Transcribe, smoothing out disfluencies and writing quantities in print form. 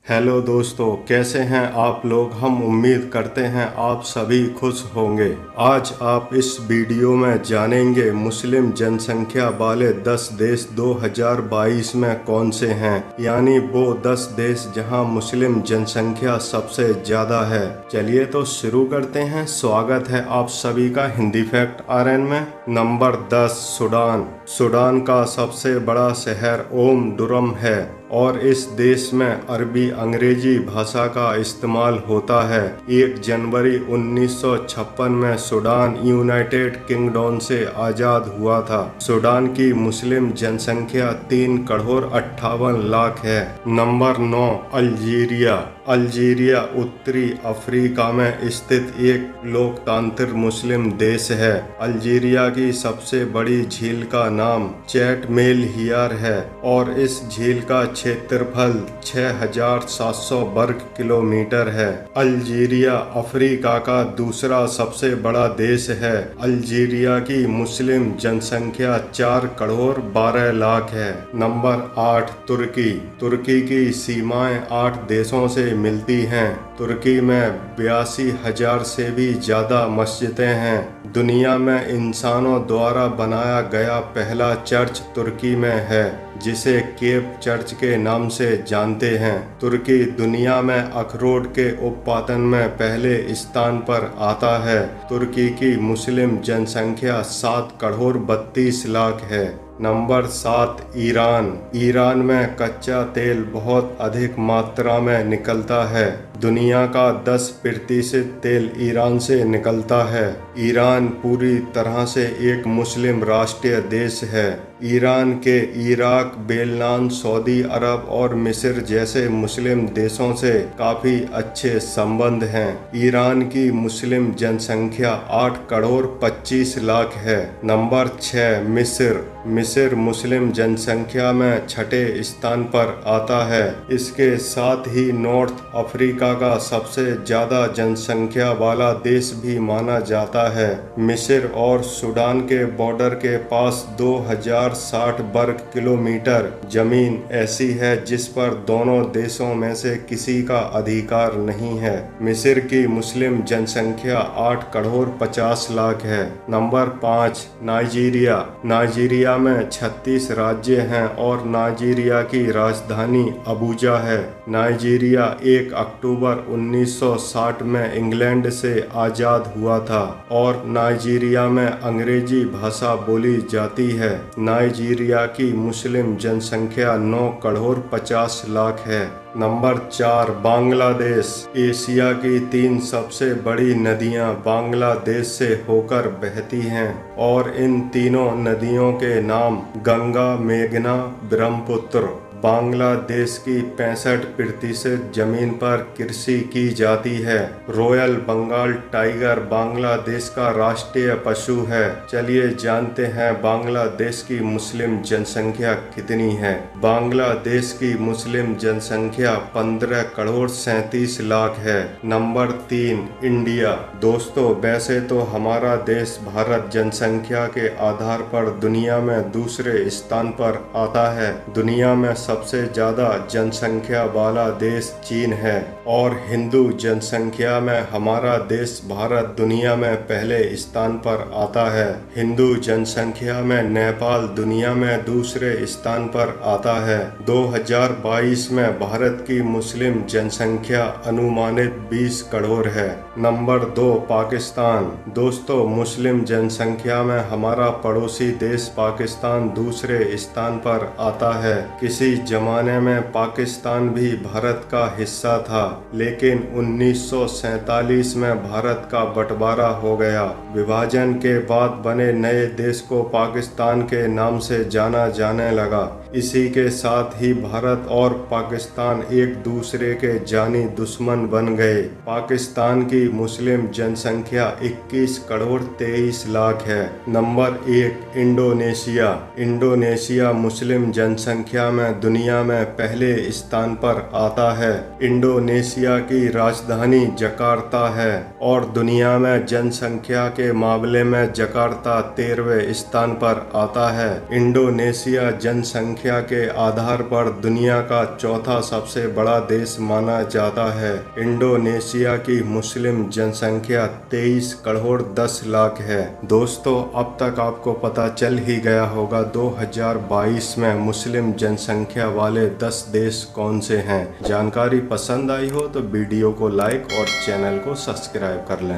Hello दोस्तों, कैसे हैं आप लोग। हम उम्मीद करते हैं आप सभी खुश होंगे। आज आप इस वीडियो में जानेंगे मुस्लिम जनसंख्या वाले 10 देश 2022 में कौन से हैं, यानी वो 10 देश जहां मुस्लिम जनसंख्या सबसे ज़्यादा है। चलिए तो शुरू करते हैं। स्वागत है आप सभी का हिंदी फैक्ट आरएन में। Number 10 Sudan. सूडान का सबसे बड़ा शहर ओम दुरम है और इस देश में अरबी अंग्रेजी भाषा का इस्तेमाल होता है। 1 जनवरी 1956 में सूडान यूनाइटेड किंगडम से आज़ाद हुआ था। सूडान की मुस्लिम जनसंख्या 3 करोड़ 58 लाख है। Number 9 Algeria. अल्जीरिया उत्तरी अफ्रीका में स्थित एक लोकतांत्रिक मुस्लिम देश है। अल्जीरिया की सबसे बड़ी झील का नाम चैट मेल हियर है और इस झील का क्षेत्रफल 6,700 वर्ग किलोमीटर है। अल्जीरिया अफ्रीका का दूसरा सबसे बड़ा देश है। अल्जीरिया की मुस्लिम जनसंख्या 4 करोड़ 12 लाख है। नंबर 8 तुर्की। तुर्की की सीमाएं 8 देशों से मिलती हैं। तुर्की में 82,000 से भी ज़्यादा मस्जिदें हैं। दुनिया में इंसानों द्वारा बनाया गया पहला चर्च तुर्की में है, जिसे केप चर्च के नाम से जानते हैं। तुर्की दुनिया में अखरोट के उत्पादन में पहले स्थान पर आता है। तुर्की की मुस्लिम जनसंख्या 7 करोड़ 32 लाख है। Number 7 Iran. ईरान में कच्चा तेल बहुत अधिक मात्रा में निकलता है। दुनिया का 10% तेल ईरान से निकलता है। ईरान पूरी तरह से एक मुस्लिम राष्ट्रीय देश है। ईरान के इराक, बेलनान, सऊदी अरब और मिस्र जैसे मुस्लिम देशों से काफ़ी अच्छे संबंध हैं। ईरान की मुस्लिम जनसंख्या 8 करोड़ 25 लाख है। नंबर 6 मिस्र। मिस्र मुस्लिम जनसंख्या में छठे स्थान पर आता है। इसके साथ ही नॉर्थ अफ्रीका का सबसे ज़्यादा जनसंख्या वाला देश भी माना जाता है। मिस्र और सूडान के बॉर्डर के पास 2060 वर्ग किलोमीटर जमीन ऐसी है जिस पर दोनों देशों में से किसी का अधिकार नहीं है। मिस्र की मुस्लिम जनसंख्या 8 करोड़ 50 लाख है। Number 5 Nigeria. नाइजीरिया में 36 राज्य हैं और नाइजीरिया की राजधानी अबूजा है। नाइजीरिया 1 अक्टूबर 1960 में इंग्लैंड से आज़ाद हुआ था और नाइजीरिया में अंग्रेजी भाषा बोली जाती है। नाइजीरिया की मुस्लिम जनसंख्या 9 करोड़ 50 लाख है। नंबर 4 बांग्लादेश। एशिया की 3 सबसे बड़ी नदियां बांग्लादेश से होकर बहती हैं और इन तीनों नदियों के नाम गंगा, मेघना, ब्रह्मपुत्र। बांग्लादेश की 65% जमीन पर कृषि की जाती है। रॉयल बंगाल टाइगर बांग्लादेश का राष्ट्रीय पशु है। चलिए जानते हैं बांग्लादेश की मुस्लिम जनसंख्या कितनी है। बांग्लादेश की मुस्लिम जनसंख्या 15 करोड़ 37 लाख है। Number 3 India. दोस्तों, वैसे तो हमारा देश भारत जनसंख्या के आधार पर दुनिया में दूसरे स्थान पर आता है। दुनिया में सबसे ज़्यादा जनसंख्या वाला देश चीन है और हिंदू जनसंख्या में हमारा देश भारत दुनिया में पहले स्थान पर आता है। हिंदू जनसंख्या में नेपाल दुनिया में दूसरे स्थान पर आता है। 2022 में भारत की मुस्लिम जनसंख्या अनुमानित 20 करोड़ है। नंबर 2 पाकिस्तान। दोस्तों, मुस्लिम जनसंख्या में हमारा पड़ोसी देश पाकिस्तान दूसरे स्थान पर आता है। किसी जमाने में पाकिस्तान भी भारत का हिस्सा था, लेकिन 1947 में भारत का बंटवारा हो गया। विभाजन के बाद बने नए देश को पाकिस्तान के नाम से जाना जाने लगा। इसी के साथ ही भारत और पाकिस्तान एक दूसरे के जानी दुश्मन बन गए। पाकिस्तान की मुस्लिम जनसंख्या 21 करोड़ 23 लाख है। Number 1 Indonesia. इंडोनेशिया मुस्लिम जनसंख्या में दुनिया में पहले स्थान पर आता है। इंडोनेशिया की राजधानी जकार्ता है और दुनिया में जनसंख्या के मामले में जकार्ता 13वें स्थान पर आता है। इंडोनेशिया जनसंख्या जनसंख्या के आधार पर दुनिया का चौथा सबसे बड़ा देश माना जाता है। इंडोनेशिया की मुस्लिम जनसंख्या 23 करोड़ 10 लाख है। दोस्तों, अब तक आपको पता चल ही गया होगा 2022 में मुस्लिम जनसंख्या वाले 10 देश कौन से हैं। जानकारी पसंद आई हो तो वीडियो को लाइक और चैनल को सब्सक्राइब कर लें।